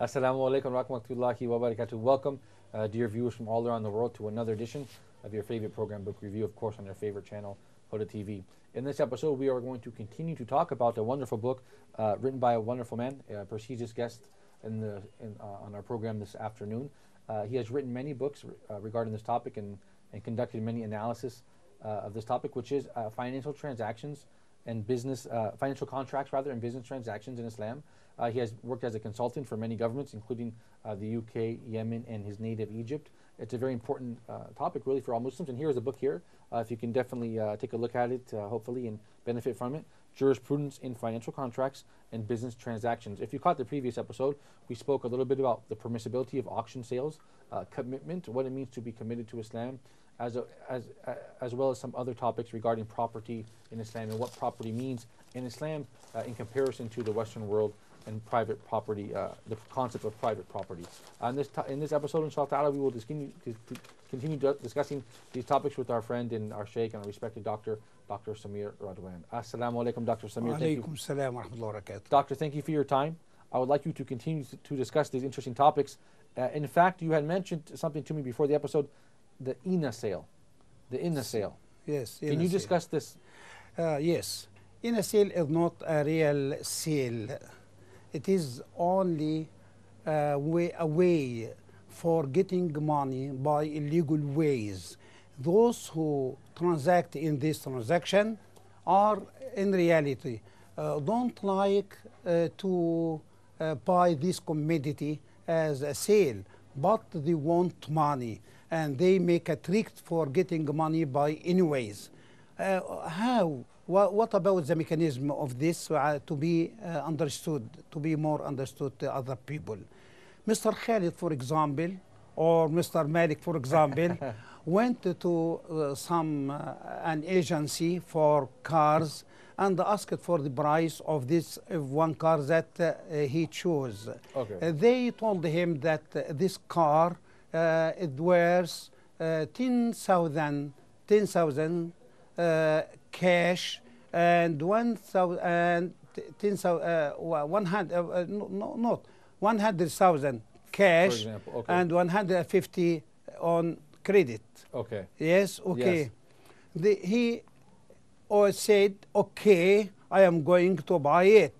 Assalamu alaikum wa rahmatullahi wa barakatuh. Welcome, dear viewers from all around the world, to another edition of your favorite program, Book Review, of course, on your favorite channel, Huda TV. In this episode, we are going to continue to talk about a wonderful book written by a wonderful man, a prestigious guest on our program this afternoon. He has written many books regarding this topic and conducted many analysis of this topic, which is financial transactions and business, financial contracts rather, and business transactions in Islam. He has worked as a consultant for many governments, including the UK, Yemen, and his native Egypt. It's a very important topic, really, for all Muslims. And here is a book here. If you can definitely take a look at it, hopefully, and benefit from it. Jurisprudence in Financial Contracts and Business Transactions. If you caught the previous episode, we spoke a little bit about the permissibility of auction sales, commitment, what it means to be committed to Islam, as well as some other topics regarding property in Islam and what property means in Islam in comparison to the Western world and private property, the concept of private property. In this episode, inshallah ta'ala, we will continue discussing these topics with our friend and our sheikh and our respected doctor, Dr. Samir Radwan. Assalamu alaikum, Dr. Samir. Alaikum salam wa rahmatullahi wa barakatuh. Doctor, thank you for your time. I would like you to continue to discuss these interesting topics. In fact, you had mentioned something to me before the episode, the INA sale. The INA sale. Yes. Can you discuss this? Yes. INA sale is not a real sale. It is only a way for getting money by illegal ways. Those who transact in this transaction are in reality don't like to buy this commodity as a sale, but they want money and they make a trick for getting money by anyways. How? What about the mechanism of this to be understood, to be more understood to other people? Mr. Khalid, for example, or Mr. Malik, for example, went to an agency for cars and asked for the price of this one car that he chose. Okay. They told him that this car it wears 10,000 cash and 100,000 cash, example, okay. and 150 on credit. Okay. Yes, okay. Yes. He said, okay, I am going to buy it.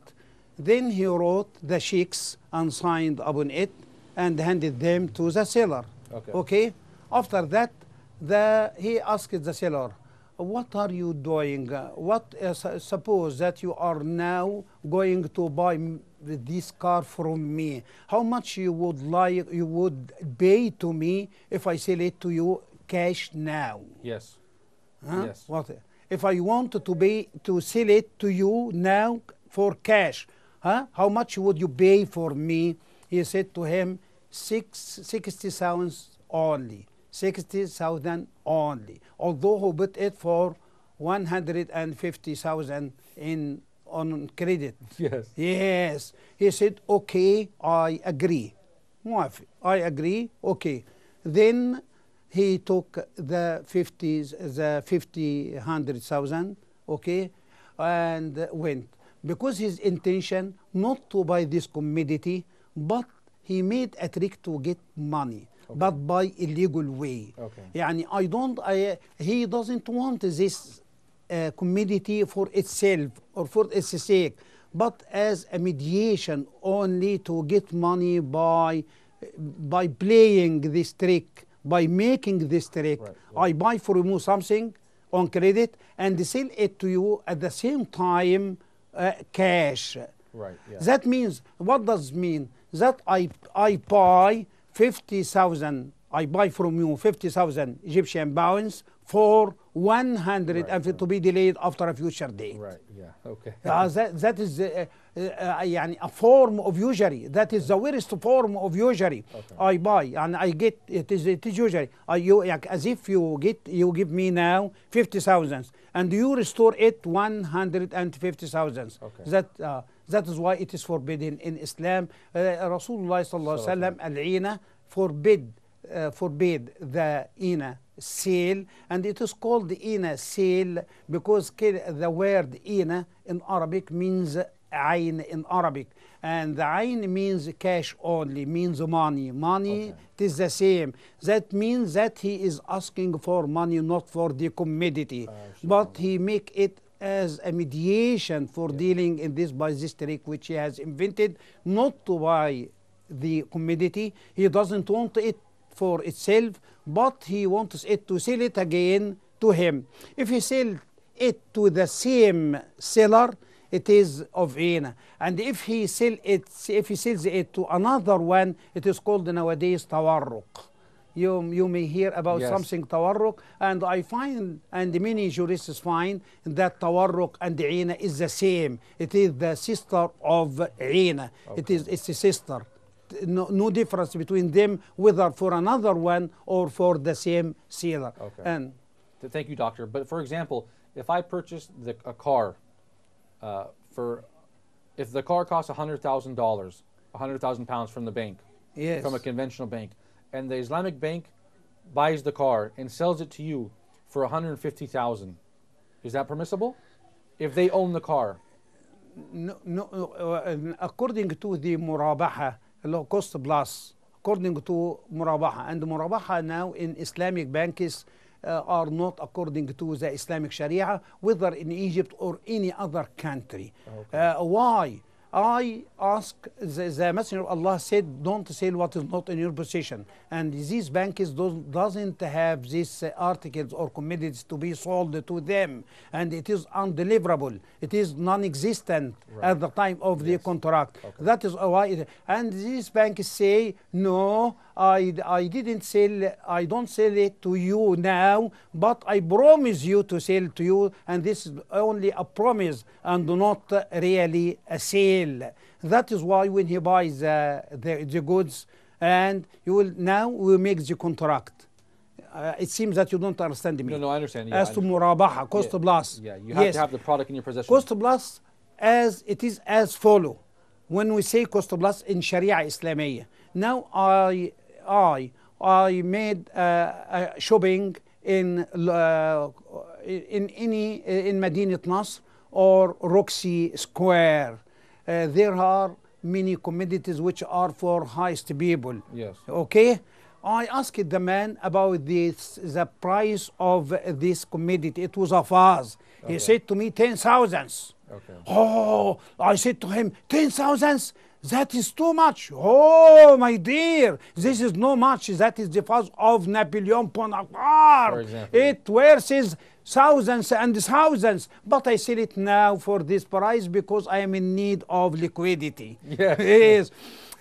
Then he wrote the checks and signed upon it and handed them to the seller. Okay. After that, he asked the seller, what are you doing? Suppose that you are now going to buy this car from me. How much you would pay to me if I sell it to you cash now? Yes. Huh? Yes. What if I want to sell it to you now for cash? Huh? How much would you pay for me? He said to him, 60,000 only. 60,000 only. Although he bought it for 150,000 on credit. Yes. Yes. He said, okay, I agree. I agree. Okay. Then he took the 100,000, okay, and went. Because his intention not to buy this commodity, but he made a trick to get money. Okay. But by illegal way. Okay. Yani he doesn't want this commodity for itself or for its sake, but as a mediation only to get money by playing this trick, by making this trick. Right. I buy from you something on credit and sell it to you at the same time cash. Right. Yeah. That means, what does it mean? That I buy 50,000, I buy from you 50,000 Egyptian pounds for 100 and to be delayed after a future date. Right, yeah, okay. That is a form of usury. That is the worst form of usury. Okay. I buy and I get, it is usury. As if you give me now 50,000 and you restore it 150,000. Okay. That is why it is forbidden in Islam. Rasulullah sallallahu alaihi wasallam al-ina forbid the ina sale, and it is called the ina sale because the word ina in Arabic means ayn in Arabic. And the ayn means cash only, means money. Money, Okay. it is the same. That means that he is asking for money, not for the commodity. But he make it as a mediation for dealing in this by this trick which he has invented, not to buy the commodity. He doesn't want it for itself, but he wants it to sell it again to him. If he sell it to the same seller, it is of Ina. And if he sells it to another one, it is called nowadays tawarruq. You may hear about something tawarruq, and I find, and many jurists find, that tawarruq and Ina is the same. It is the sister of Ina. Okay. It's a sister. No difference between them, whether for another one or for the same seller. Okay. And Thank you, doctor. But for example, if I purchased a car if the car costs $100,000, 100,000 pounds from the bank, from a conventional bank, and the Islamic bank buys the car and sells it to you for 150,000, is that permissible? If they own the car? No, according to the murabaha, cost plus, according to murabaha, and murabaha now in Islamic banks are not according to the Islamic Sharia, whether in Egypt or any other country. Okay. Why? I ask, the Messenger of Allah said, don't sell what is not in your possession. And these banks doesn't have these articles or commodities to be sold to them. And it is undeliverable. It is non-existent at the time of the contract. Okay. That is why. And these banks say, no, I don't sell it to you now, but I promise you to sell to you, and this is only a promise and not really a sale. That is why when he buys the goods, and we make the contract. It seems that you don't understand me. No, I understand. Yeah, as to murabaha, cost plus. Yeah, you have to have the product in your possession. Cost plus, as it is as follow. When we say cost plus in Sharia Islamiyya, now I made shopping in Madinat Nasr or Roxy Square. There are many commodities which are for highest people. Yes. Okay. I asked the man about the price of this commodity. It was a vase. He said to me 10,000. Okay. Oh, I said to him 10,000. That is too much. Oh, my dear, this is no much. That is the vase of Napoleon Bonaparte. For example. It worth thousands and thousands. But I sell it now for this price because I am in need of liquidity. Yes.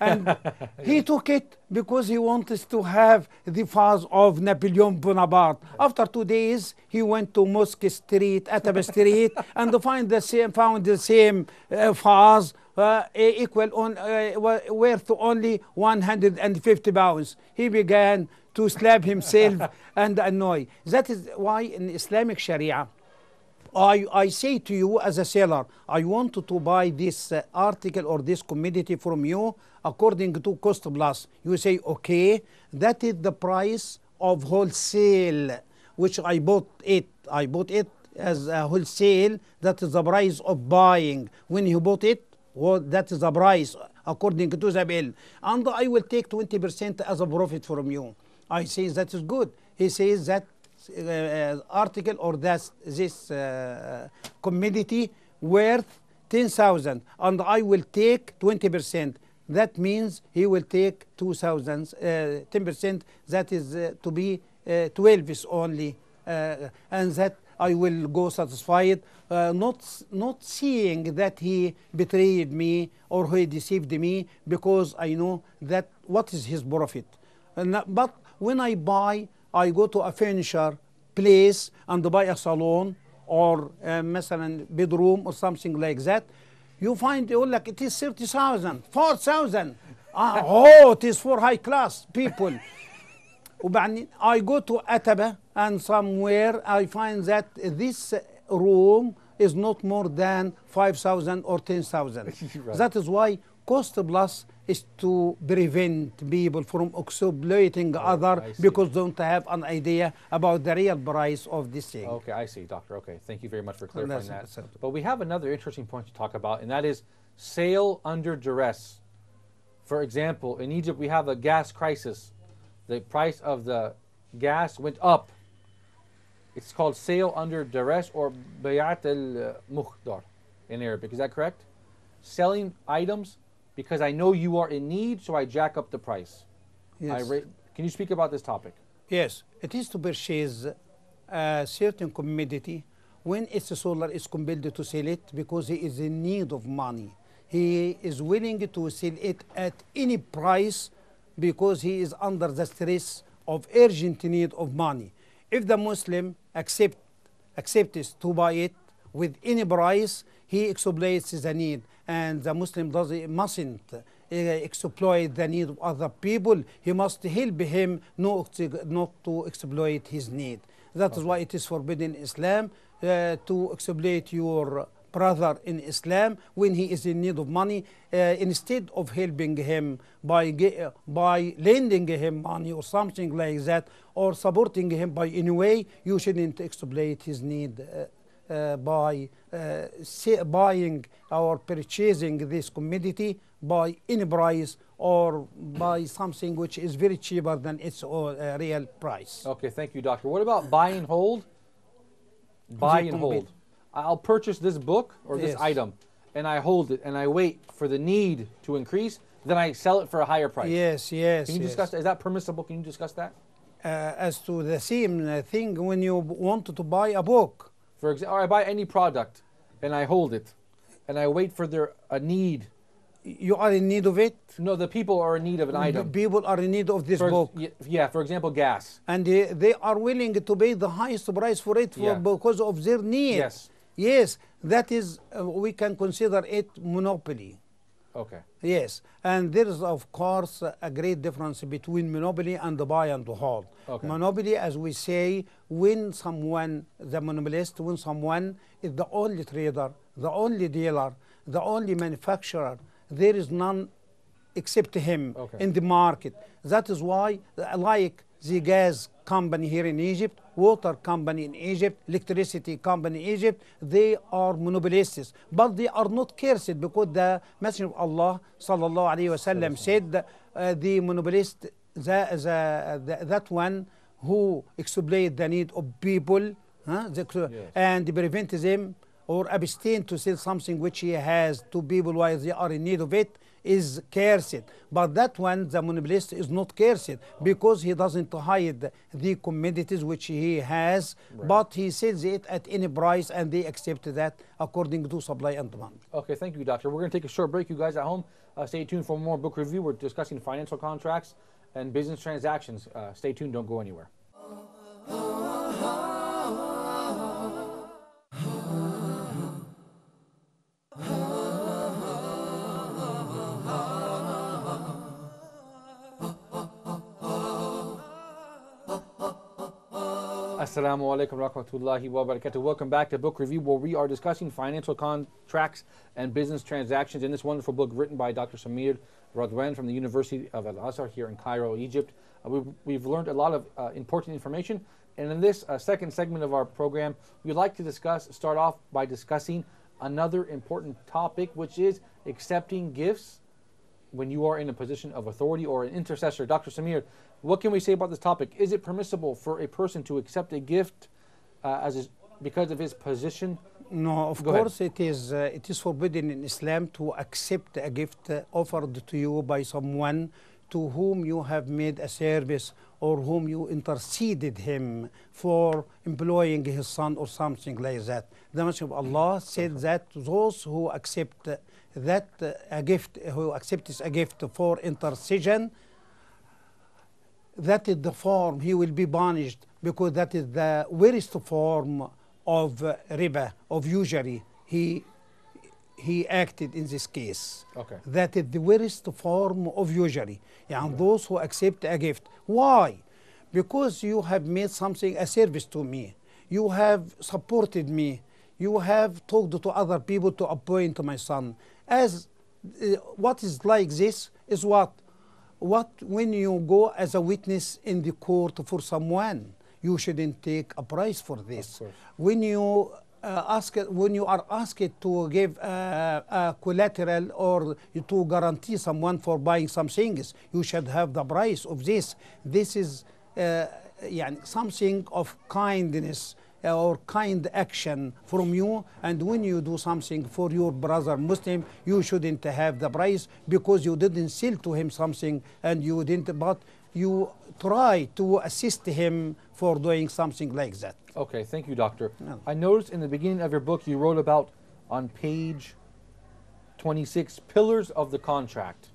And he took it because he wanted to have the vase of Napoleon Bonaparte. After 2 days, he went to Mosque Street, Ataba Street, and found the same vase worth only 150 pounds. He began to slap himself and annoy. That is why in Islamic Sharia, I say to you as a seller, I want to buy this article or this commodity from you according to cost plus. You say, okay, that is the price of wholesale, which I bought it. I bought it as a wholesale. That is the price of buying. When you bought it, well, that is the price according to the bill. And I will take 20% as a profit from you. I say that is good. He says that article or this commodity worth 10,000 and I will take 20%. That means he will take 2,000, 10%. That is to be 12 is only, and that I will go satisfied, not seeing that he betrayed me or he deceived me, because I know that what is his profit. But when I buy, I go to a furniture place and buy a salon or مثلا bedroom or something like that. You find like it is 30,000, 4,000. It is for high class people. I go to Ataba and somewhere I find that this room is not more than 5,000 or 10,000. Right. That is why cost plus is to prevent people from exploiting other because they don't have an idea about the real price of this thing. Okay, I see, doctor. Okay, thank you very much for clarifying that. But we have another interesting point to talk about, and that is sale under duress. For example, in Egypt we have a gas crisis. The price of the gas went up. It's called sale under duress, or bayat al-mukhdar in Arabic. Is that correct? Selling items because I know you are in need, so I jack up the price. Yes. Can you speak about this topic? Yes, it is to purchase a certain commodity when its seller is compelled to sell it because he is in need of money. He is willing to sell it at any price because he is under the stress of urgent need of money. If the Muslim accepts to buy it with any price, he exploits the need, and the Muslim mustn't exploit the need of other people. He must help him not to exploit his need. That is why it is forbidden in Islam to exploit your brother in Islam when he is in need of money. Instead of helping him by lending him money or something like that, or supporting him by any way, you shouldn't exploit his need by buying or purchasing this commodity by any price or by something which is very cheaper than its real price. Okay, thank you, doctor. What about buy and hold? Buy and hold. I'll purchase this book or this item, and I hold it, and I wait for the need to increase, then I sell it for a higher price. Yes, yes. Can you discuss that? Is that permissible? Can you discuss that? As to the same thing when you want to buy a book. For example, or I buy any product, and I hold it, and I wait for a need. You are in need of it? No, the people are in need of an item. People are in need of this book. Yeah, for example, gas. And they are willing to pay the highest price for it because of their need. Yes. Yes, that is, we can consider it monopoly. Okay. Yes, and there is, of course, a great difference between monopoly and the buy and the hold. Okay. Monopoly, as we say, when someone, the monopolist, when someone is the only trader, the only dealer, the only manufacturer, there is none except him in the market. That is why, like the gas company here in Egypt, water company in Egypt, electricity company in Egypt, they are monopolists, but they are not cursed because the Messenger of Allah sallallahu alaihi wasallam said the monopolist, that one who exploit the need of people and prevent them or abstain to sell something which he has to people while they are in need of it, is cursed. But that one, the monopolist, is not cursed because he doesn't hide the commodities which he has, but he sells it at any price and they accept that according to supply and demand. Okay, thank you, doctor. We're going to take a short break. You guys at home, stay tuned for more book review. We're discussing financial contracts and business transactions. Stay tuned, don't go anywhere. Assalamu alaikum rahmatullahi wa barakatuh. Welcome back to Book Review, where we are discussing financial contracts and business transactions in this wonderful book written by Dr. Samir Radwan from the University of Al-Azhar here in Cairo, Egypt. We've learned a lot of important information, and in this second segment of our program, we'd like to start off by discussing another important topic, which is accepting gifts when you are in a position of authority or an intercessor. Dr. Samir, what can we say about this topic? Is it permissible for a person to accept a gift because of his position? No, of course it is forbidden in Islam to accept a gift offered to you by someone to whom you have made a service or whom you interceded him for employing his son or something like that. The Messenger of Allah said that those who accept who accepts a gift for intercession, that is the form he will be punished, because that is the worst form of riba, of usury. He acted in this case. Okay. That is the worst form of usury. And those who accept a gift. Why? Because you have made something, a service to me. You have supported me. You have talked to other people to appoint my son. As what is like this is what when you go as a witness in the court for someone, you shouldn't take a price for this. When you when you are asked to give a collateral or to guarantee someone for buying some things, you should have the price of this. This is something of kindness or kind action from you, and when you do something for your brother Muslim, you shouldn't have the price because you didn't sell to him something and you didn't, but you try to assist him for doing something like that. Okay, thank you, Doctor. No. I noticed in the beginning of your book you wrote about, on page 26, pillars of the contract.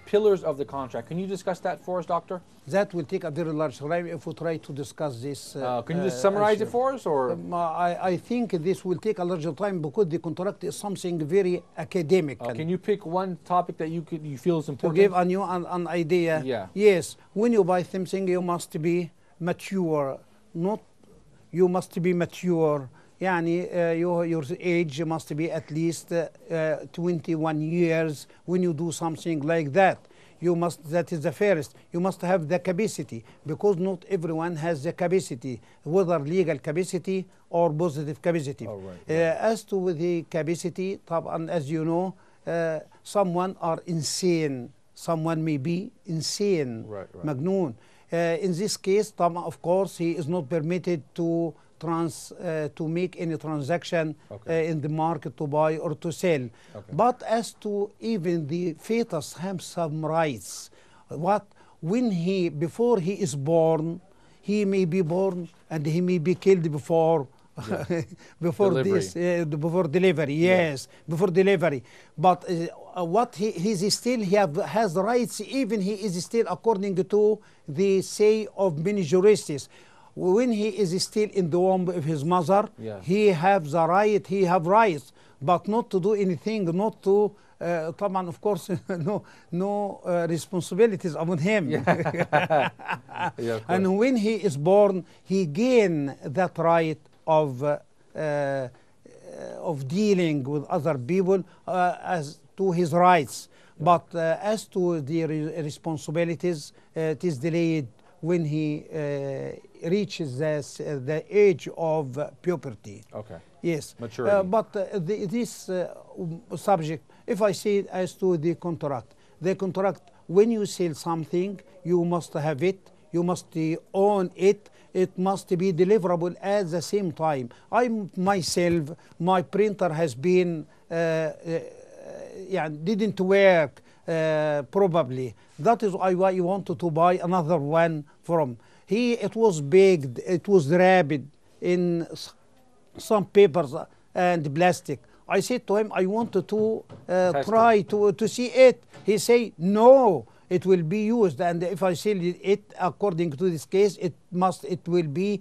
Pillars of the contract. Can you discuss that for us, Doctor? That will take a very large time if we try to discuss this. Can you just summarize it for us, or? I think this will take a larger time because the contract is something very academic. Can you pick one topic that you feel is important? To give a new an idea. Yeah. Yes. When you buy something, you must be mature. You must be mature. Your age must be at least 21 years when you do something like that. That is the first. You must have the capacity, because not everyone has the capacity, whether legal capacity or positive capacity. Oh, right. As to the capacity, and as you know, someone are insane. Someone may be insane, right. magnoon. In this case, of course, he is not permitted to make any transaction in the market to buy or to sell. Okay. But as to even the fetus have some rights. Before he is born, he may be born and he may be killed before before delivery. Before delivery, yes, before delivery. But he has rights, even he is still according to the say of many jurists. When he is still in the womb of his mother, he have the right, he have rights, but not to do anything, not to, of course, no responsibilities upon him. Yeah. And when he is born, he gain that right of dealing with other people as to his rights. But as to the responsibilities, it is delayed when he reaches the age of puberty. Okay. Yes. Maturity. But this subject, if I say it as to the contract, when you sell something, you must have it, you must own it, it must be deliverable at the same time. Myself, my printer has been, didn't work probably. That is why I wanted to buy another one from. It was baked, it was wrapped in some papers and plastic. I said to him, I wanted to try to see it. He said, no, it will be used, and if I sell it according to this case, it will be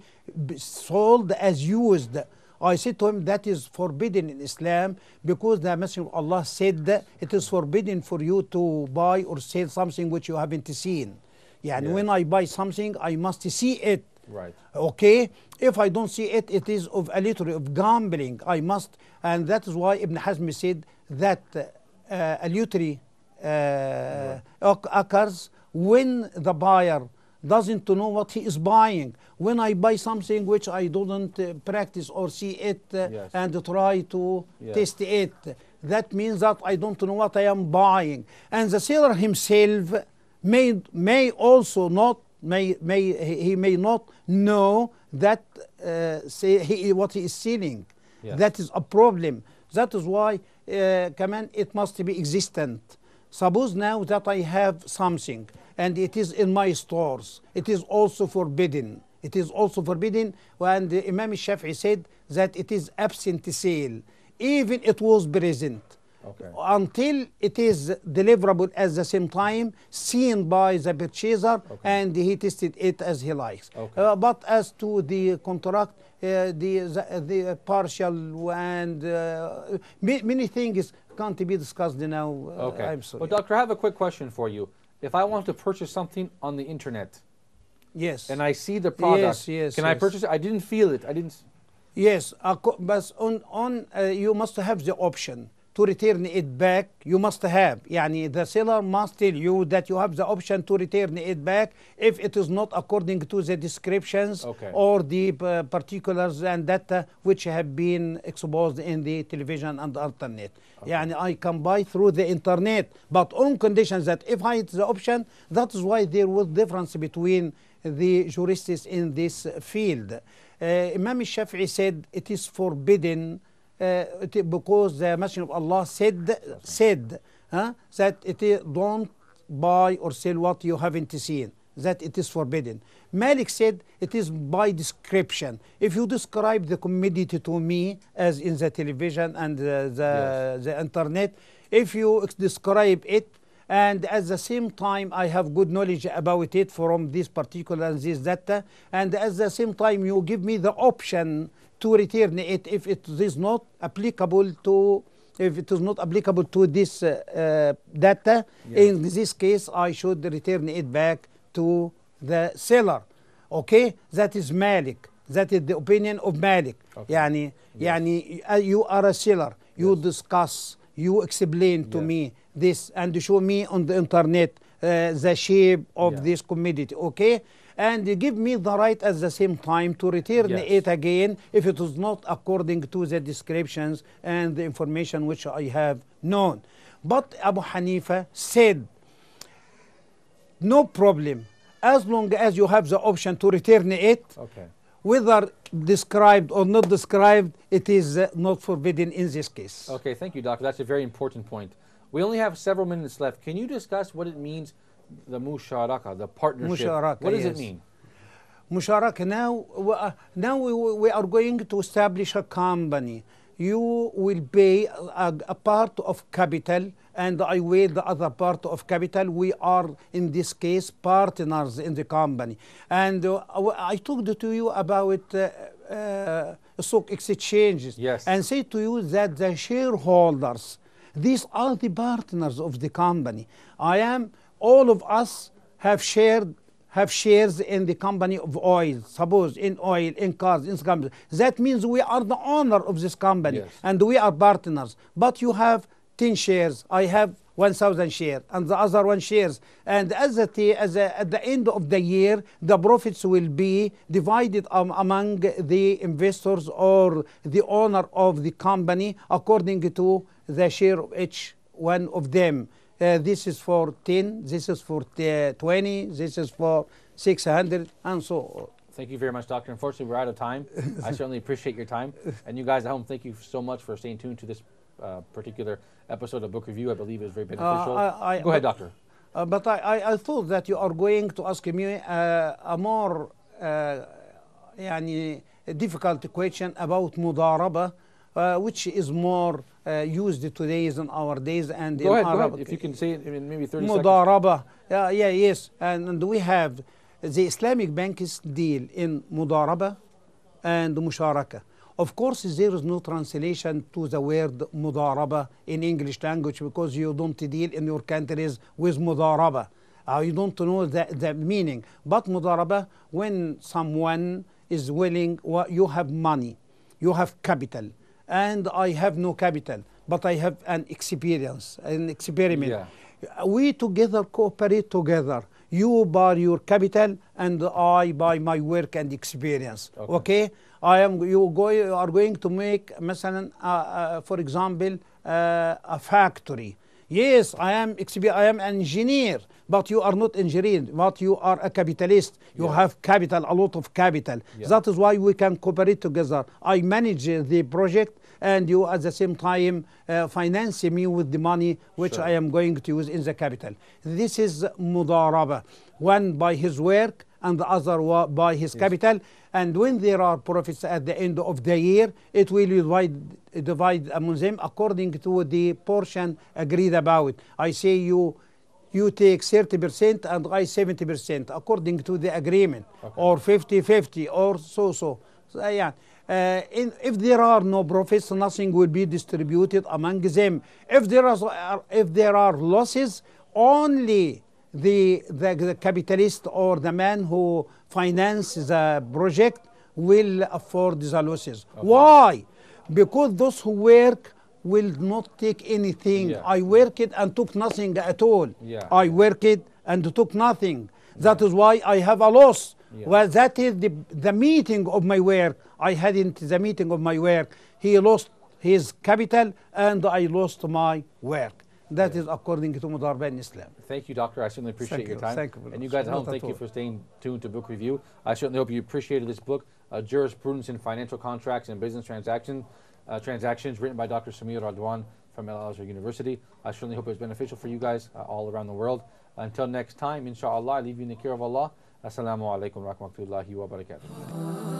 sold as used. I said to him, that is forbidden in Islam, because the Messenger of Allah said that it is forbidden for you to buy or sell something which you haven't seen. When I buy something, I must see it. Right. Okay? If I don't see it, it is of adultery, of gambling. I must, and that is why Ibn Hazm said that adultery occurs when the buyer doesn't know what he is buying. When I buy something which I don't practice or see it and try to test it, that means that I don't know what I am buying. And the seller himself may also not, he may not know that what he is selling. Yes. That is a problem. That is why it must be existent. Suppose now that I have something and it is in my stores, it is also forbidden. It is also forbidden, and Imam Shafi'i said that it is absent sale, even it was present. Okay. Until it is deliverable at the same time, seen by the purchaser, and he tested it as he likes. Okay. But as to the contract, the partial and many things can't be discussed now. Okay. I'm sorry. Well, Doctor, I have a quick question for you. If I want to purchase something on the internet, yes, and I see the product, can I purchase it? I didn't feel it. I didn't. Yes, but you must have the option to return it back, you must have, يعني the seller must tell you that you have the option to return it back if it is not according to the descriptions or the particulars and data which have been exposed in the television and the internet. يعني I can buy through the internet, but on conditions that if I hit the option, that is why there was difference between the jurists in this field. Imam al-Shafi'i said it is forbidden because the Messenger of Allah said that don't buy or sell what you haven't seen, that it is forbidden. Malik said it is by description. If you describe the commodity to me as in the television and the internet, if you describe it and at the same time I have good knowledge about it from this particular and this data, and at the same time you give me the option to return it if it is not applicable to this data, in this case I should return it back to the seller. Okay, that is Malik. That is the opinion of Malik. يعني you are a seller, you discuss, you explain to me this and show me on the internet the shape of this commodity, okay? And you give me the right at the same time to return it again if it is not according to the descriptions and the information which I have known. But Abu Hanifa said, no problem, as long as you have the option to return it, whether described or not described, it is not forbidden in this case. Okay, thank you, Doctor. That's a very important point. We only have several minutes left. Can you discuss what it means, the musharaka, the partnership? What does it mean? Musharaka, now we are going to establish a company. You will pay a part of capital and I will the other part of capital. We are in this case partners in the company. And I talked to you about stock exchanges and say to you that the shareholders, these are the partners of the company. All of us have shares in the company of oil, suppose in oil, in cars, in companies. That means we are the owner of this company and we are partners. But you have 10 shares, I have 1,000 shares, and the other 1 shares. And at the end of the year, the profits will be divided among the investors or the owner of the company according to the share of each one of them. This is for 10, this is for 20, this is for 600, and so on. Thank you very much, Doctor. Unfortunately, we're out of time. I certainly appreciate your time. And you guys at home, thank you so much for staying tuned to this particular episode of Book Review. I believe it was very beneficial. Go ahead, Doctor. But I thought that you are going to ask me a more difficult question about mudaraba, which is more used today in our days and go in ahead, Arabic. If you can say it in maybe 30 mudaraba. Yes. And we have the Islamic banks deal in mudaraba and musharaka. Of course, there is no translation to the word mudaraba in English language because you don't deal in your countries with mudaraba. You don't know the meaning. But mudaraba, when someone is willing, you have money, you have capital, and I have no capital, but I have an experience, an experiment. We together cooperate together. You buy your capital and I buy my work and experience. Okay? You are going to make, for example, a factory. Yes, I am an engineer, but you are not engineer, but you are a capitalist. You have capital, a lot of capital. That is why we can cooperate together. I manage the project and you at the same time finance me with the money which I am going to use in the capital. This is mudaraba. One by his work and the other by his capital. And when there are profits at the end of the year, it will divide among them according to the portion agreed about. I say you take 30% and I 70% according to the agreement, or 50-50 or so. If there are no profits, nothing will be distributed among them. If there are losses, only the capitalist or the man who finances the project will afford the losses. Why? Because those who work will not take anything. Yeah. I worked and took nothing at all. Yeah. I worked and took nothing. That is why I have a loss. Yeah. Well, that is the meeting of my work. I hadn't the meeting of my work. He lost his capital and I lost my work. That is according to Mudarba in Islam. Thank you, Doctor. I certainly appreciate your time. Thank you. And you guys at home, thank you for staying tuned to Book Review. I certainly hope you appreciated this book, Jurisprudence in Financial Contracts and Business Transactions, written by Dr. Samir Radwan from Al Azhar University. I certainly hope it was beneficial for you guys all around the world. Until next time, inshallah, I leave you in the care of Allah. Assalamu alaikum wa rahmatullahi wa barakatuh.